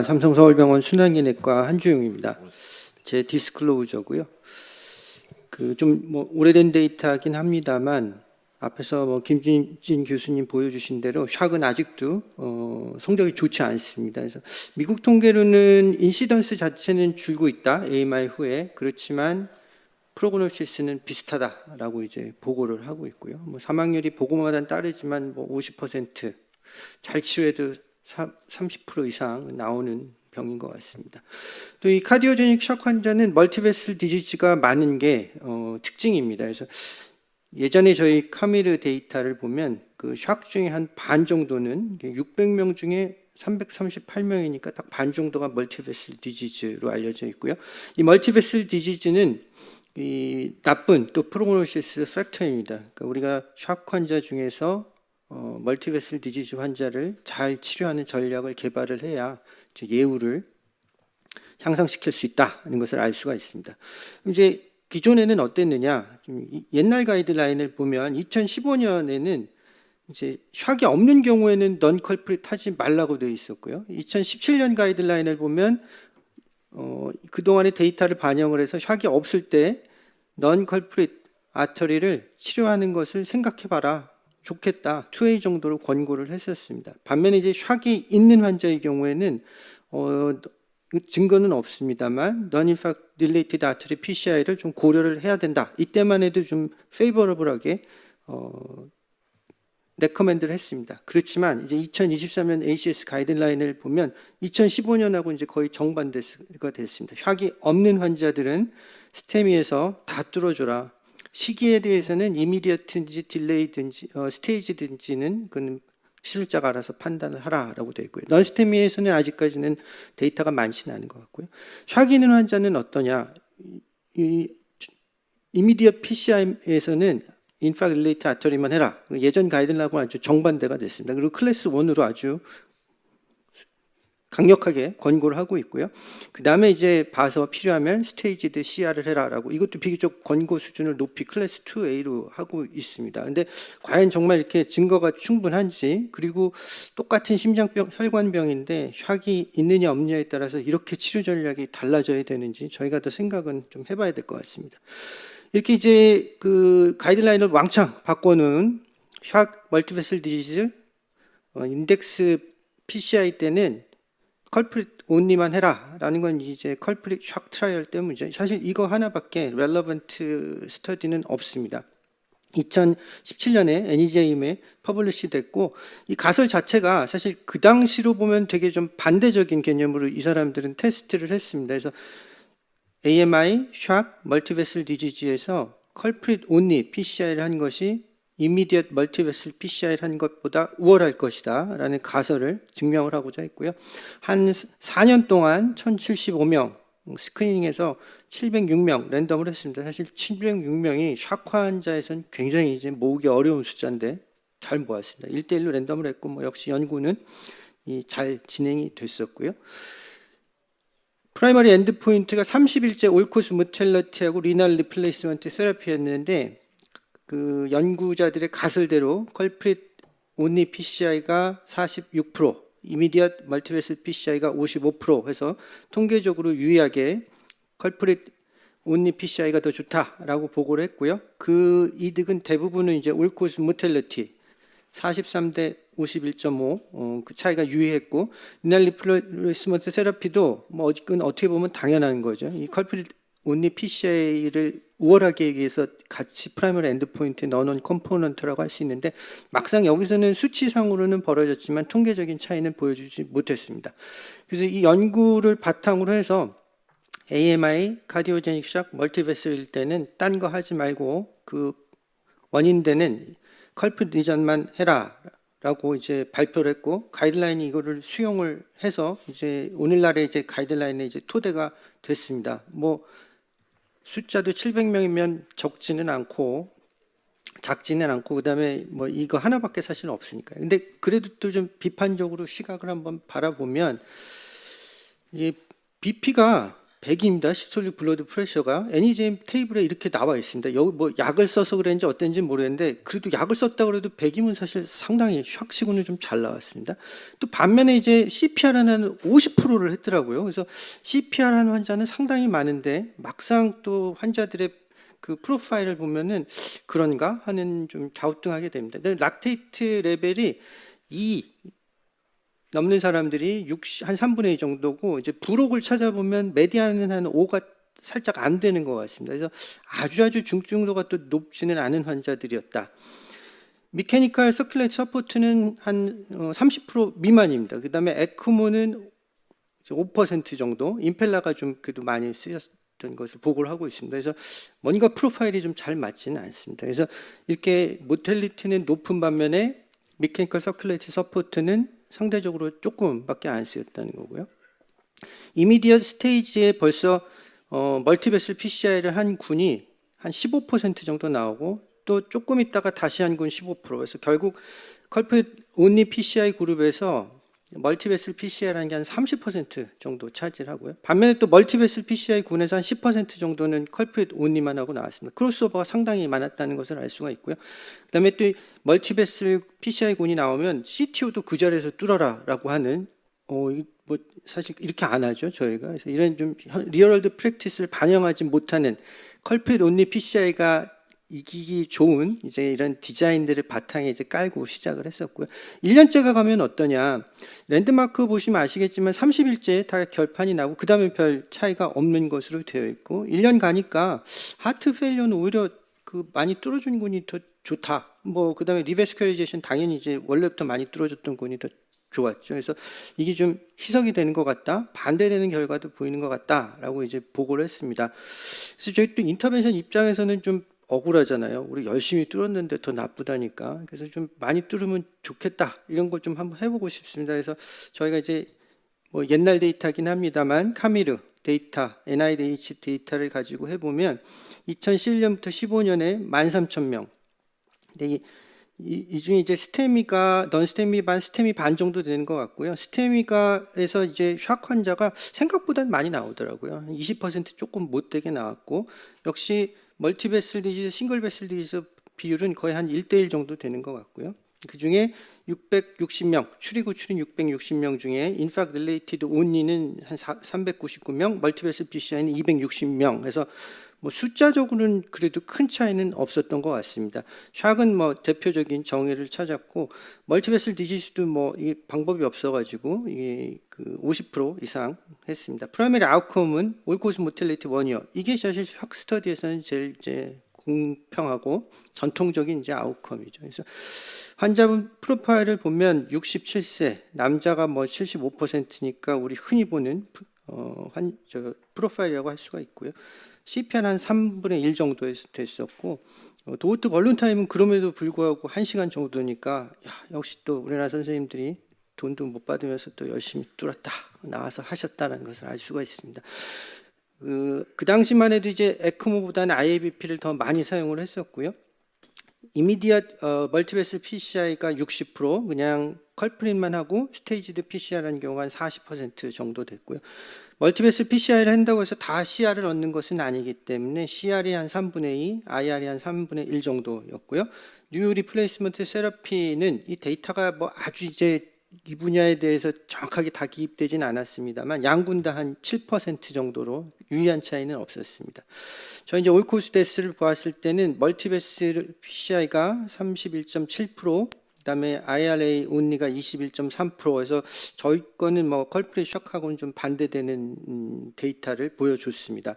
삼성서울병원 순환기내과 한주용입니다. 제 디스클로저고요. 좀 오래된 데이터긴 합니다만 앞에서 김진진 교수님 보여주신 대로 샥은 아직도 성적이 좋지 않습니다. 그래서 미국 통계로는 인시던스 자체는 줄고 있다, AMI 후에. 그렇지만 프로그노시스는 비슷하다라고 이제 보고를 하고 있고요. 사망률이 보고마다 따르지만 50%, 잘 치료해도 30% 이상 나오는 병인 것 같습니다. 또 이 카디오제닉 샥 환자는 멀티베슬 디지즈가 많은 게 특징입니다. 그래서 예전에 저희 카미르 데이터를 보면 그 샥 중에 한 반 정도는 600명 중에 338명이니까 딱 반 정도가 멀티베슬 디지즈로 알려져 있고요. 이 멀티베슬 디지즈는 이 나쁜 또 프로그노시스 팩터입니다. 그러니까 우리가 샥 환자 중에서 멀티베슬 디지즈 환자를 잘 치료하는 전략을 개발을 해야 예후를 향상시킬 수 있다는 것을 알 수가 있습니다. 이제 기존에는 어땠느냐? 옛날 가이드라인을 보면 2015년에는 이제 샥이 없는 경우에는 넌 컬프릿 하지 말라고 되어 있었고요. 2017년 가이드라인을 보면 그동안의 데이터를 반영을 해서 샥이 없을 때 넌 컬프릿 아터리를 치료하는 것을 생각해봐라. 좋겠다. 2A 정도로 권고를 했었습니다. 반면에 이제 샥이 있는 환자의 경우에는 증거는 없습니다만 Non-Infarct Related Artery PCI를 좀 고려를 해야 된다. 이때만 해도 좀 페이버러블하게 레커멘드를 했습니다. 그렇지만 이제 2023년 ACS 가이드라인을 보면 2015년하고 이제 거의 정반대가 됐습니다. 샥이 없는 환자들은 스테미에서 다 뚫어줘라. 시기에 대해서는 이미디어트인지 딜레이든지 스테이지든지는 그건 시술자가 알아서 판단을 하라라고 되어 있고요. 넌스테미에서는 아직까지는 데이터가 많지는 않은 것 같고요. 샥이 있는 환자는 어떠냐? 이미디어 PCI에서는 인파ct 릴레이트 아터리만 해라. 예전 가이드라인하고 아주 정반대가 됐습니다. 그리고 클래스 1으로 아주 강력하게 권고를 하고 있고요. 그 다음에 이제 봐서 필요하면 스테이지드 CR을 해라라고, 이것도 비교적 권고 수준을 높이 클래스 2A로 하고 있습니다. 근데 과연 정말 이렇게 증거가 충분한지, 그리고 똑같은 심장병, 혈관병인데 샥이 있느냐 없느냐에 따라서 이렇게 치료 전략이 달라져야 되는지 저희가 더 생각은 좀 해봐야 될 것 같습니다. 이렇게 이제 그 가이드라인을 왕창 바꿔놓은 샥 멀티베슬 디지즈 인덱스 PCI 때는 컬프릿 온리만 해라라는 건 이제 컬프릿 샥 트라이얼 때문이죠. 사실 이거 하나밖에 렐러번트 스터디는 없습니다. 2017년에 NEJM에 퍼블리시 됐고, 이 가설 자체가 사실 그 당시로 보면 되게 좀 반대적인 개념으로 이 사람들은 테스트를 했습니다. 그래서 AMI, 샥, 멀티베슬 디지즈에서 컬프릿 온리 PCI를 한 것이 이미디엇 멀티베슬 PCI를 한 것보다 우월할 것이다 라는 가설을 증명을 하고자 했고요. 한 4년 동안 1075명 스크리닝해서 706명 랜덤을 했습니다. 사실 706명이 샥 환자에서는 굉장히 이제 모으기 어려운 숫자인데 잘 모았습니다. 1대1로 랜덤을 했고, 역시 연구는 잘 진행이 됐었고요. 프라이머리 엔드포인트가 30일째 올코스 모텔러티하고 리날 리플레이스먼트 세라피였는데, 그 연구자들의 가설대로 컬프릿 온리 PCI가 46%, 이미디엇 멀티베슬 PCI가 55% 해서 통계적으로 유의하게 컬프릿 온리 PCI가 더 좋다라고 보고를 했고요. 그 이득은 대부분은 이제 올코스 모텔러티 43대 51.5, 그 차이가 유의했고, 리날 리플레이스먼트 세라피도 어떻게 보면 당연한 거죠. 이 컬프릿 온리 PCI를 우월하게 하기 위해서 같이 프라이머리 엔드포인트에 넣어놓은 컴포넌트라고 할 수 있는데, 막상 여기서는 수치상으로는 벌어졌지만 통계적인 차이는 보여주지 못했습니다. 그래서 이 연구를 바탕으로 해서 AMI, 카디오제닉 샥, 멀티베슬일 때는 딴 거 하지 말고 그 원인되는 컬프릿 리전만 해라라고 이제 발표를 했고, 가이드라인이 이거를 수용을 해서 이제 오늘날의 이제 가이드라인의 이제 토대가 됐습니다. 숫자도 700명이면 적지는 않고 작지는 않고, 그다음에 이거 하나밖에 사실 없으니까요. 근데 그래도 또 좀 비판적으로 시각을 한번 바라보면, 이 BP가 100입니다. 시스톨릭 블러드 프레셔가 NEJM 테이블에 이렇게 나와 있습니다. 여기 뭐 약을 써서 그랬는지 어땠는지 모르겠는데 그래도 약을 썼다 그래도 100이면 사실 상당히 샥시고는 좀 잘 나왔습니다. 또 반면에 이제 CPR은 50%를 했더라고요. 그래서 CPR 한 환자는 상당히 많은데 막상 또 환자들의 그 프로파일을 보면은 그런가 하는 좀 갸우뚱하게 됩니다. 락테이트 레벨이 2 넘는 사람들이 한 3분의 2 정도고 이제 부록을 찾아보면 메디안은 한 5가 살짝 안 되는 것 같습니다. 그래서 아주 중증도가 또 높지는 않은 환자들이었다. 미케니컬 서큘레이트 서포트는 한 30% 미만입니다. 그 다음에 에크모는 5% 정도, 임펠라가 좀 그래도 많이 쓰였던 것을 보고를 하고 있습니다. 그래서 뭔가 프로파일이 좀 잘 맞지는 않습니다. 그래서 이렇게 모텔리티는 높은 반면에 미케니컬 서큘레이트 서포트는 상대적으로 조금밖에 안 쓰였다는 거고요. 이미디엇 스테이지에 벌써 멀티베슬 PCI를 한 군이 한 15% 정도 나오고 또 조금 있다가 다시 한 군 15%. 그래서 결국 컬프릿 온리 PCI 그룹에서 멀티베슬 PCI라는 게 한 30% 정도 차지하고요. 반면에 또 멀티베슬 PCI 군에서 한 10% 정도는 컬프릿 온리만 하고 나왔습니다. 크로스오버가 상당히 많았다는 것을 알 수가 있고요. 그다음에 또 멀티베슬 PCI 군이 나오면 CTO도 그 자리에서 뚫어라라고 하는 뭐 사실 이렇게 안 하죠 저희가. 그래서 이런 좀 리얼월드 프랙티스를 반영하지 못하는 컬프릿 온리 PCI가 이기기 좋은 이제 이런 디자인들을 바탕에 이제 깔고 시작을 했었고요. 1년째가 가면 어떠냐? 랜드마크 보시면 아시겠지만 30일째 다 결판이 나고 그 다음에 별 차이가 없는 것으로 되어 있고 1년 가니까 하트 페일러는 오히려 그 많이 뚫어준 군이 더 좋다. 뭐 그 다음에 리베스큐리제이션 당연히 이제 원래부터 많이 뚫어줬던 군이 더 좋았죠. 그래서 이게 좀 희석이 되는 것 같다, 반대되는 결과도 보이는 것 같다라고 이제 보고를 했습니다. 그래서 저희 또 인터벤션 입장에서는 좀 억울하잖아요. 우리 열심히 뚫었는데 더 나쁘다니까. 그래서 좀 많이 뚫으면 좋겠다. 이런 거 좀 한번 해보고 싶습니다. 그래서 저희가 이제 뭐 옛날 데이터긴 합니다만 카미르 데이터, NIDH 데이터를 가지고 해보면 2011년부터 15년에 13,000명. 근데 이 중에 이제 스테미가 넌스테미 반, 스테미 반 정도 되는 것 같고요. 스테미가에서 이제 샥 환자가 생각보다 많이 나오더라고요. 20% 조금 못 되게 나왔고, 역시 멀티베슬 디지즈, 싱글 베슬 디지즈 비율은 거의 한 1대1 정도 되는 것 같고요. 그 중에 660명, 추리구 추린 660명 중에 인팍 릴레이티드 온리는 한 399명, 멀티베슬 PCI는 260명. 그래서 뭐 숫자적으로는 그래도 큰 차이는 없었던 것 같습니다. 샥은 뭐 대표적인 정의를 찾았고 멀티베슬 디지즈도 뭐 이 방법이 없어가지고 이게 그 50% 이상 했습니다. 프라이머리 아웃컴은 올코스 모텔리티 원이어 이게 사실 샥 스터디에서는 제일 이제 공평하고 전통적인 이제 아웃컴이죠. 그래서 환자분 프로파일을 보면 67세 남자가 뭐 75%니까 우리 흔히 보는 프로파일이라고 할 수가 있고요. CPR 한 3분의 1 정도 됐었고 도어트 벌룬 타임은 그럼에도 불구하고 1시간 정도니까 역시 또 우리나라 선생님들이 돈도 못 받으면서 또 열심히 뚫었다 나와서 하셨다는 것을 알 수가 있습니다. 그 당시만 해도 이제 에크모보다는 IABP를 더 많이 사용을 했었고요. 이미디엇 멀티베슬 PCI가 60% 그냥 컬프릿만 하고 스테이지드 PCR라는 경우가 한 40% 정도 됐고요. 멀티베슬 PCI를 한다고 해서 다 CR을 얻는 것은 아니기 때문에 CR이 한 3분의 2, IR이 한 3분의 1 정도였고요. 뉴 리플레이스먼트 세라피는 이 데이터가 뭐 아주 이제 이 분야에 대해서 정확하게 다 기입되진 않았습니다만 양군 다 한 7% 정도로 유의한 차이는 없었습니다. 저희 이제 올코스 데스를 보았을 때는 멀티베슬 PCI가 31.7%, 그다음에 IRA 온리가 21.3%에서 저희 거는 뭐 컬프릿 샥하고는 좀 반대되는 데이터를 보여줬습니다.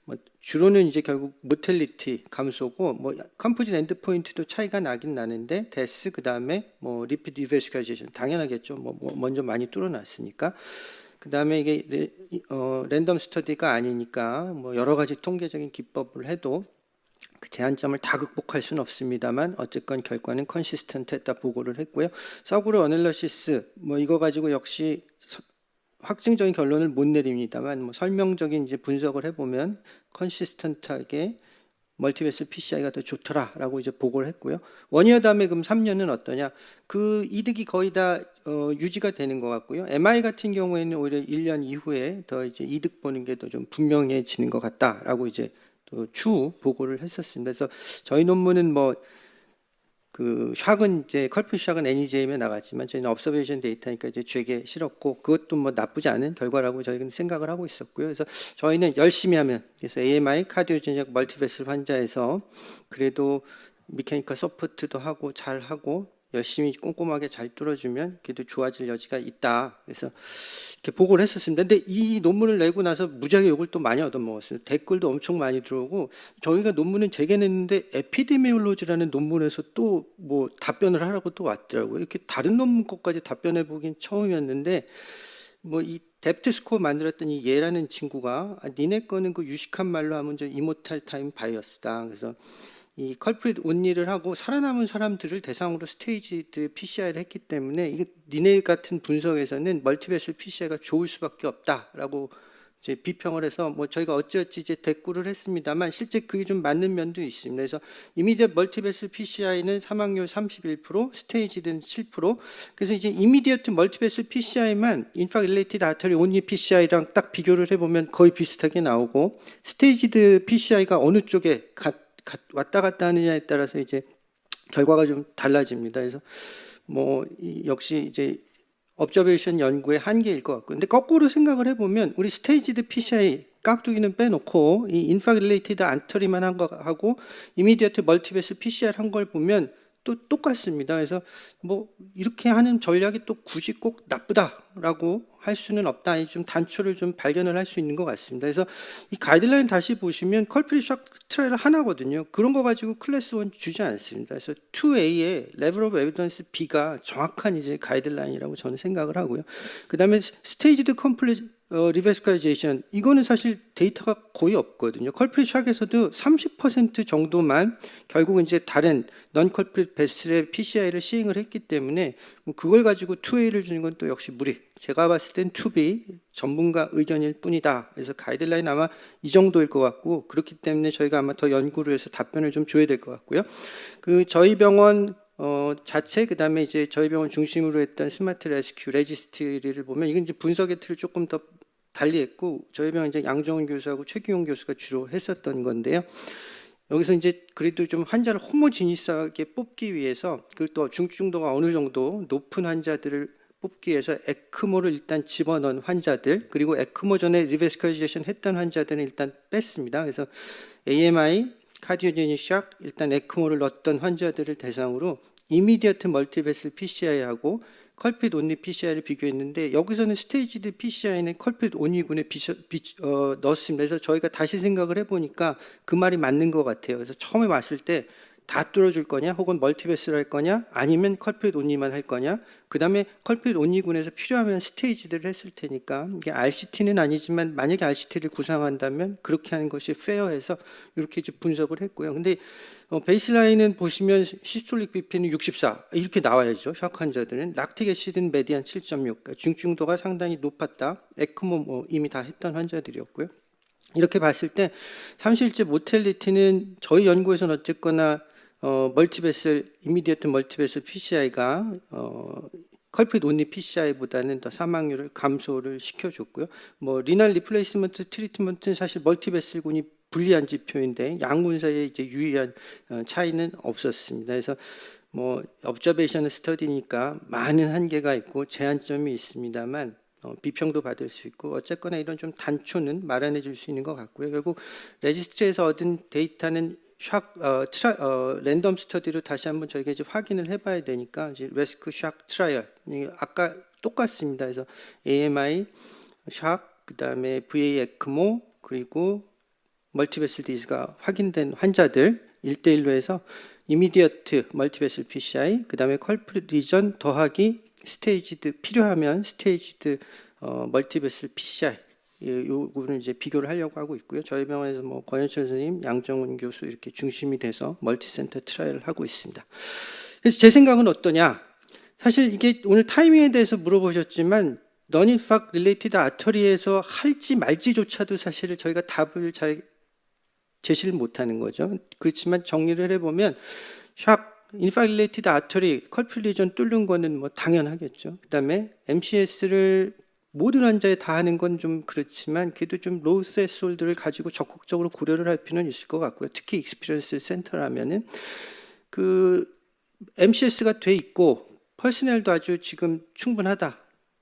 뭐 주로는 이제 결국 모텔리티 감소고 뭐 컴포짓 엔드포인트도 차이가 나긴 나는데 데스 그다음에 뭐 리피드 리베스큐라이제이션 당연하겠죠. 뭐 먼저 많이 뚫어놨으니까. 그다음에 이게 랜덤 스터디가 아니니까 뭐 여러 가지 통계적인 기법을 해도 그 제한점을 다 극복할 수는 없습니다만 어쨌건 결과는 컨시스턴트했다 보고를 했고요. 서브로 어널러시스 뭐 이거 가지고 역시 확증적인 결론을 못 내립니다만 뭐 설명적인 이제 분석을 해보면 컨시스턴트하게 멀티베슬 PCI가 더 좋더라라고 이제 보고를 했고요. 원이어 다음에 그럼 3년은 어떠냐? 그 이득이 거의 다 유지가 되는 것 같고요. MI 같은 경우에는 오히려 1년 이후에 더 이제 이득 보는 게 더 좀 분명해지는 것 같다라고 이제 또 추후 보고를 했었습니다. 그래서 저희 논문은 뭐 그 샥은 이제 컬프 샥은 NEJM에 나갔지만 저희는 observation 데이터니까 이제 되게 싫었고 그것도 뭐 나쁘지 않은 결과라고 저희는 생각을 하고 있었고요. 그래서 저희는 열심히 하면 그래서 AMI 카디오제닉 멀티베슬 환자에서 그래도 미케니컬 서포트도 하고 잘 하고 열심히 꼼꼼하게 잘 뚫어주면 그래도 좋아질 여지가 있다. 그래서 이렇게 보고를 했었습니다. 근데 이 논문을 내고 나서 무지하게 욕을 또 많이 얻어먹었어요. 댓글도 엄청 많이 들어오고 저희가 논문은 재개냈는데 에피데미올로지라는 논문에서 또 뭐 답변을 하라고 또 왔더라고요. 이렇게 다른 논문 것까지 답변해 보긴 처음이었는데 뭐 이 뎁트 스코어 만들었던 이 예라는 친구가 니네 거는 그 유식한 말로 하면 저 이모탈 타임 바이어스다. 그래서 이 컬프릿 온리를 하고 살아남은 사람들을 대상으로 스테이지드 PCI를 했기 때문에 이게 니네 같은 분석에서는 멀티베슬 PCI가 좋을 수밖에 없다라고 이제 비평을 해서 뭐 저희가 어찌어찌 이제 대꾸를 했습니다만 실제 그게 좀 맞는 면도 있습니다. 그래서 이미디엇 멀티베슬 PCI는 사망률 31%, 스테이지드는 7%. 그래서 이제 이미디엇 멀티베슬 PCI만 인프라 릴레이티드 아터리 온리 PCI랑 딱 비교를 해보면 거의 비슷하게 나오고 스테이지드 PCI가 어느 쪽에 왔다 갔다 하느냐에 따라서 이제 결과가 좀 달라집니다. 그래서 뭐 역시 이제 observation 연구의 한계일 것 같고, 근데 거꾸로 생각을 해보면 우리 스테이지드 PCI 깍두기는 빼놓고 이 인프라 릴레이티드 안터리만 한 거하고 이미디어트 멀티베슬 PCR 한 걸 보면 또 똑같습니다. 그래서 뭐 이렇게 하는 전략이 또 굳이 꼭 나쁘다라고 할 수는 없다. 좀 단초를 좀 발견을 할 수 있는 것 같습니다. 그래서 이 가이드라인 다시 보시면 컬프릿 샥 트라이얼 하나거든요. 그런 거 가지고 클래스 1 주지 않습니다. 그래서 2A의 레벨 오브 에비던스 B가 정확한 이제 가이드라인이라고 저는 생각을 하고요. 그다음에 스테이지드 컴플릿 리베스카이제이션 이거는 사실 데이터가 거의 없거든요. 컬프릿 샥에서도 30% 정도만 결국은 이제 다른 넌 컬프릿 베슬의 PCI를 시행을 했기 때문에 뭐 그걸 가지고 2A를 주는 건 또 역시 무리. 제가 봤을 땐 2B 전문가 의견일 뿐이다. 그래서 가이드라인 아마 이 정도일 것 같고 그렇기 때문에 저희가 아마 더 연구를 해서 답변을 좀 줘야 될 것 같고요. 그 저희 병원 자체 그다음에 이제 저희 병원 중심으로 했던 스마트 레스큐 레지스트리를 보면 이건 이제 분석의 틀을 조금 더 달리했고 저희 병원 이제 양정훈 교수하고 최규용 교수가 주로 했었던 건데요. 여기서 이제 그래도 좀 환자를 호모지니스하게 뽑기 위해서 그리고 또 중증도가 어느 정도 높은 환자들을 뽑기 위해서 에크모를 일단 집어넣은 환자들 그리고 에크모 전에 리베스컬리제이션 했던 환자들은 일단 뺐습니다. 그래서 AMI, 카디오제닉 샥, 일단 에크모를 넣었던 환자들을 대상으로 이미디어트 멀티베슬 PCI하고 컬핏 온리 PCI를 비교했는데 여기서는 스테이지드 PCI는 컬핏 온리군에 넣었습니다. 그래서 저희가 다시 생각을 해보니까 그 말이 맞는 것 같아요. 그래서 처음에 왔을 때 다 뚫어줄 거냐 혹은 멀티베스를 할 거냐 아니면 컬핏 온리만 할 거냐 그 다음에 컬핏 온리군에서 필요하면 스테이지들을 했을 테니까 이게 RCT는 아니지만 만약에 RCT를 구상한다면 그렇게 하는 것이 페어해서 이렇게 이제 분석을 했고요. 근데 베이스라인은 보시면 시스톨릭 BP는 64 이렇게 나와야죠. 샥 환자들은 락틱 애시드는 메디안 7.6 그러니까 중증도가 상당히 높았다. 에크모 뭐 이미 다 했던 환자들이었고요. 이렇게 봤을 때 삼실제 모텔리티는 저희 연구에서는 어쨌거나 멀티베슬 이미디어트 멀티베슬 PCI가 컬핏 온리 PCI보다는 더 사망률을 감소를 시켜줬고요. 뭐 리날 리플레이스먼트 트리트먼트는 사실 멀티베슬군이 불리한 지표인데 양군 사이에 이제 유의한 차이는 없었습니다. 그래서 뭐 observation 스터디니까 많은 한계가 있고 제한점이 있습니다만 비평도 받을 수 있고 어쨌거나 이런 좀 단초는 마련해 줄 수 있는 것 같고요. 결국 레지스트리에서 얻은 데이터는 랜덤 스터디로 다시 한번 저희가 이제 확인을 해봐야 되니까 이제 레스크 샥 트라이얼 아까 똑같습니다. 그래서 AMI 샥 그다음에 VA 에크모 그리고 멀티베슬 디즈가 확인된 환자들 1대1로 해서 이미디어트 멀티베슬 PCI 그다음에 컬프릿 리전 더하기 스테이지드 필요하면 스테이지드 멀티베슬 PCI 요거는 이제 비교를 하려고 하고 있고요. 저희 병원에서 뭐 권현철 선생님, 양정훈 교수 이렇게 중심이 돼서 멀티센터 트라이얼을 하고 있습니다. 그래서 제 생각은 어떠냐? 사실 이게 오늘 타이밍에 대해서 물어보셨지만 너니팍 릴레이티드 아터리에서 할지 말지조차도 사실 저희가 답을 잘 제시를 못하는 거죠. 그렇지만 정리를 해보면 샥, 인파일레이티드 아터리, 컬플 리전 뚫는 거는 뭐 당연하겠죠. 그다음에 MCS를 모든 환자에 다 하는 건 좀 그렇지만 그래도 좀 로우 스레스홀드를 가지고 적극적으로 고려를 할 필요는 있을 것 같고요. 특히 익스피리언스 센터라면은 그 MCS가 돼 있고 퍼스널도 아주 지금 충분하다.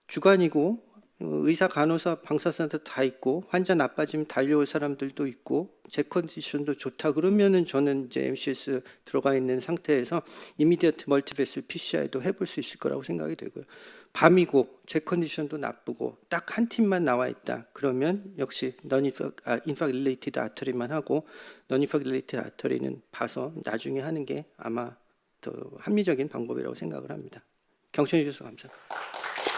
주관이고 의사, 간호사, 방사선도 다 있고 환자 나빠지면 달려올 사람들도 있고 제 컨디션도 좋다 그러면은 저는 이제 MCS 들어가 있는 상태에서 이미디어트 멀티베슬 PCI도 해볼 수 있을 거라고 생각이 되고요. 밤이고 제 컨디션도 나쁘고 딱 한 팀만 나와 있다 그러면 역시 인파릴레이티드 아터리만 하고 너인파릴레이티드 아터리는 봐서 나중에 하는 게 아마 더 합리적인 방법이라고 생각을 합니다. 경청해 주셔서 감사합니다.